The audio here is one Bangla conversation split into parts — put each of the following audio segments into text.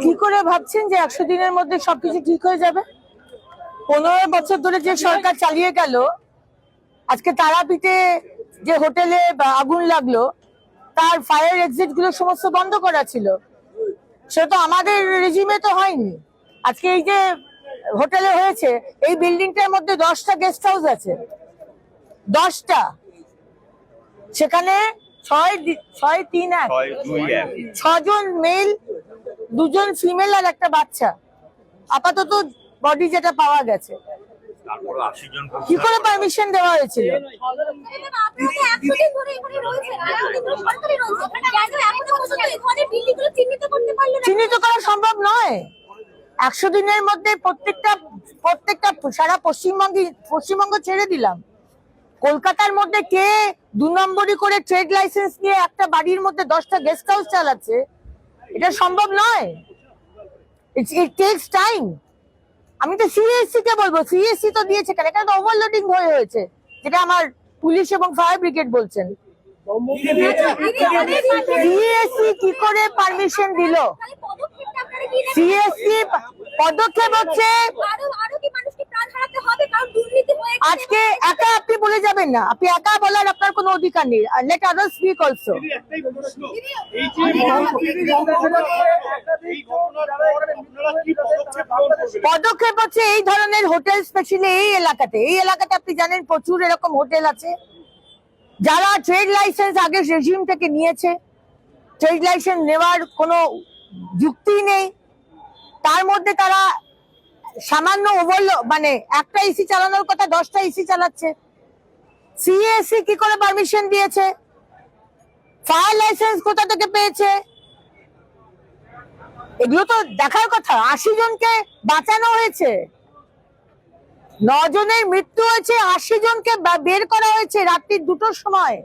কি করে ভাবছেন যে 100 দিনের মধ্যে সবকিছু ঠিক হয়ে যাবে? 15 বছর ধরে যে সরকার চালিয়ে গেল, আজকে তারাপীঠে যে হোটেলে আগুন লাগলো তার ফায়ার এক্সিট গুলো সমস্ত বন্ধ করা ছিল, সেটা তো আমাদের রেজিমে তো হয়নি। আজকে এই যে হোটেলে হয়েছে, এই বিল্ডিংটার মধ্যে 10টা গেস্ট হাউস আছে, 10টা, সেখানে 6জন মেল, 2জন ফিমেল আর একটা বাচ্চা আপাতত বডি যেটা পাওয়া গেছে। কি করে পারমিশন দেওয়া হয়েছিল? চিহ্নিত করা সম্ভব নয়। 100 দিনের মধ্যে প্রত্যেকটা সারা পশ্চিমবঙ্গ ছেড়ে দিলাম, কলকাতার মধ্যে কে 2 নম্বরই করে ট্রেড লাইসেন্স নিয়ে একটা বাড়ির মধ্যে 10টা গেস্ট হাউস চালাচ্ছে? এটা সম্ভব নয়। ইট টেকস টাইম। আমি তো সিএসসি কে বলবো, সিএসসি তো দিয়েছে কেন? এখানে তো ওভারলোডিং হয়েছে, যেটা আমার পুলিশ এবং ফায়ার ব্রিগেড বলছেন। সিএসসি কি করে পারমিশন দিল? সিএসসি পদক্ষেপ হচ্ছে, আজকে একা আপনি বলে যাবেন না, আপনি একা বলার আপনার কোনো অধিকার নেই। Let others speak also. পদক্ষেপ হচ্ছে এই ধরনের হোটেল, স্পেশালি এই এলাকাতে আপনি জানেন প্রচুর এরকম হোটেল আছে যারা ট্রেড লাইসেন্স আগে রেজিম থেকে নিয়েছে, ট্রেড লাইসেন্স নেওয়ার কোনো যুক্তি নেই, তার মধ্যে তারা সামান্য মানে একটা এসি চালানোর কথা 10টা এসি চালাচ্ছে। সিএসসি কি করে পারমিশন দিয়েছে? ফায়ার লাইসেন্স কোথা থেকে পেয়েছে? এগুলো তো দেখার কথা। 80 জনকে বাঁচানো হয়েছে, 9 জনের মৃত্যু হয়েছে, 80 জনকে বের করা হয়েছে রাত্রি 2টোর সময়।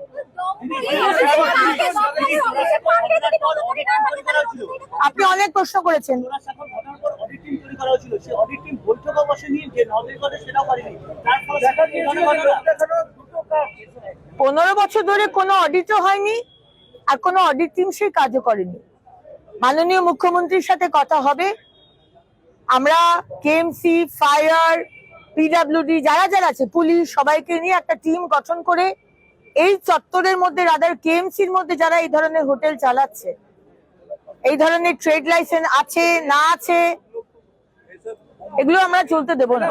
আপনি অনেক প্রশ্ন করেছেন। 15 বছর ধরে কোনো অডিটও হয়নি, আর কোনো অডিট টিম সেই কাজও করেনি। মাননীয় মুখ্যমন্ত্রীর সাথে কথা হবে, আমরা কেএমসি, ফায়ার, পিডব্লিউডি যারা আছে, পুলিশ, সবাইকে নিয়ে একটা টিম গঠন করে এই চত্বরের মধ্যে, রাদার কেএমসির মধ্যে যারা এই ধরনের হোটেল চালাচ্ছে, এই ধরনের ট্রেড লাইসেন্স আছে না আছে, এগুলো আমরা চলতে দেব না।